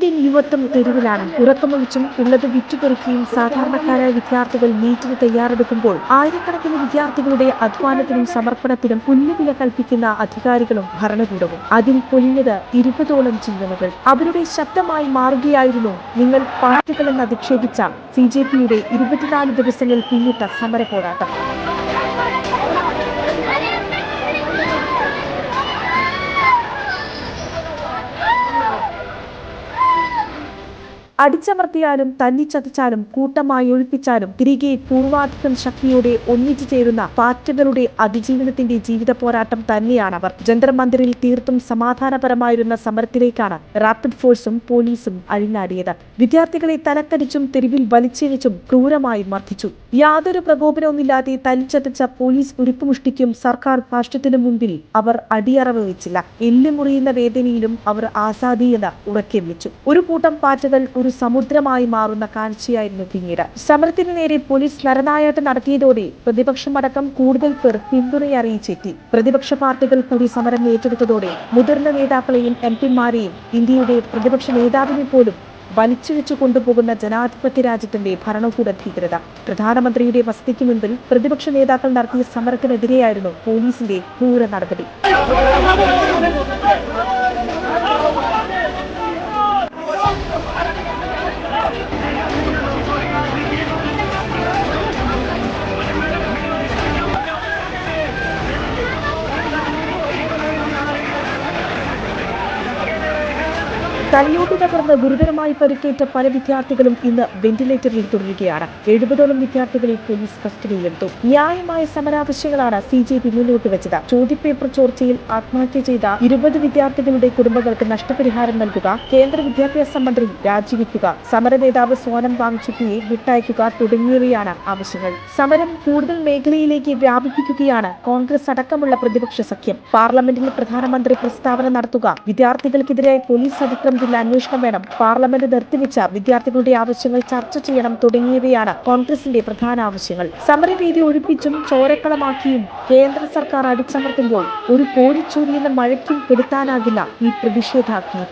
Indian യുവത്വം തെരുവിലാണ്. ഉറക്കമൊഴിച്ചും ഉള്ളത് വിറ്റുപെറുക്കിയും സാധാരണക്കാരായ വിദ്യാർത്ഥികൾ നീറ്റിന് തയ്യാറെടുക്കുമ്പോൾ ആയിരക്കണക്കിന് വിദ്യാർത്ഥികളുടെ അധ്വാനത്തിനും സമർപ്പണത്തിനും പുല്ലുവില കൽപ്പിക്കുന്ന അധികാരികളും ഭരണകൂടവും. അതിൽ പൊലിഞ്ഞത് 20ഓളം ജീവനുകൾ. അവരുടെ ശബ്ദമായി മാറുകയായിരുന്നു നിങ്ങൾ പാർട്ടികളെന്ന് അധിക്ഷേപിച്ച CJPയുടെ 24 ദിവസങ്ങൾ പിന്നിട്ട സമര പോരാട്ടം. അടിച്ചമർത്തിയാലും തല്ലിച്ചതച്ചാലും കൂട്ടമായി ഒഴിപ്പിച്ചാലും തിരികെ പൂർവാധികം ശക്തിയോടെ ഒന്നിച്ചു ചേരുന്ന പാർട്ടികളുടെ അതിജീവനത്തിന്റെ ജീവിത പോരാട്ടം തന്നെയാണവർ. ജന്തർ മന്ദിറിൽ തീർത്തും സമാധാനപരമായിരുന്ന സമരത്തിലേക്കാണ് റാപ്പിഡ് ഫോഴ്സും പോലീസും അഴിഞ്ഞാടിയത്. വിദ്യാർത്ഥികളെ തലക്കടിച്ചും തെരുവിൽ വലിച്ചിഴച്ചും ക്രൂരമായി മർദ്ദിച്ചു. യാതൊരു പ്രകോപനവുമില്ലാതെ തല്ലിച്ചതച്ച പോലീസ് ഉരുക്കുമുഷ്ടിക്കും സർക്കാർ ഭാഷ്യത്തിനു മുൻപിൽ അവർ അടിയറവ് വെച്ചില്ല. എല്ല് മുറിയുന്ന വേദനയിലും അവർ ആസാദി എന്ന് ഉറക്കെ വിളിച്ചു. ഒരു കൂട്ടം പാറ്റകൾ ഒരു സമുദ്രമായി മാറുന്ന കാഴ്ചയായിരുന്നു പിന്നീട്. സമരത്തിന് നേരെ പോലീസ് നരനായാട്ട് നടത്തിയതോടെ പ്രതിപക്ഷമടക്കം കൂടുതൽ പേർ പിന്തുണയറിയിച്ചെത്തി. പ്രതിപക്ഷ പാർട്ടികൾ കൂടി സമരം ഏറ്റെടുത്തതോടെ മുതിർന്ന നേതാക്കളെയും MP-മാരെയും ഇന്ത്യയുടെ പ്രതിപക്ഷ നേതാവിനെ പോലും വലിച്ചിഴച്ചു കൊണ്ടുപോകുന്ന ജനാധിപത്യ രാജ്യത്തിന്റെ ഭരണകൂട ഭീകരത. പ്രധാനമന്ത്രിയുടെ വസതിക്ക് മുൻപിൽ പ്രതിപക്ഷ നേതാക്കൾ നടത്തിയ സമരത്തിനെതിരെയായിരുന്നു പോലീസിന്റെ ക്രൂര നടപടി. തലയോട്ടി തകർന്ന് ഗുരുതരമായി പരിക്കേറ്റ പല വിദ്യാർത്ഥികളും ഇന്ന് വെന്റിലേറ്ററിൽ തുടരുകയാണ്. 70ഓളം വിദ്യാർത്ഥികളെ പോലീസ് കസ്റ്റഡിയിലെടുത്തു. ന്യായമായ സമരാവശ്യങ്ങളാണ് CJP മുന്നോട്ട് വെച്ചത്. ചോദ്യപേപ്പർ ചോർച്ചയിൽ ആത്മഹത്യ ചെയ്ത 20 വിദ്യാർത്ഥികളുടെ കുടുംബങ്ങൾക്ക് നഷ്ടപരിഹാരം നൽകുക, കേന്ദ്ര വിദ്യാഭ്യാസ മന്ത്രി രാജിവെക്കുക, സമര നേതാവ് സോനം വാങ്ചുക്കിയെ വിട്ടയക്കുക തുടങ്ങിയവയാണ് ആവശ്യങ്ങൾ. സമരം കൂടുതൽ മേഖലയിലേക്ക് വ്യാപിപ്പിക്കുകയാണ് കോൺഗ്രസ് അടക്കമുള്ള പ്രതിപക്ഷ സഖ്യം. പാർലമെന്റിൽ പ്രധാനമന്ത്രി പ്രസ്താവന നടത്തുക, വിദ്യാർത്ഥികൾക്കെതിരായ പോലീസ് അതിക്രമത്തിൽ അന്വേഷണം വേണം, പാർലമെന്റ് നിർത്തിവെച്ച വിദ്യാർത്ഥികളുടെ ആവശ്യങ്ങൾ ചർച്ച ചെയ്യണം തുടങ്ങിയവയാണ് കോൺഗ്രസിന്റെ പ്രധാന ആവശ്യങ്ങൾ. സമരവേദി ഒഴിപ്പിച്ചും ചോരക്കളമാക്കിയും കേന്ദ്ര സർക്കാർ അടിച്ചമർത്തുമ്പോൾ ഒരു കോരിച്ചൊരിയുന്ന മഴയ്ക്കും കെടുത്താനാകില്ല ഈ പ്രതിഷേധാഗ്നി.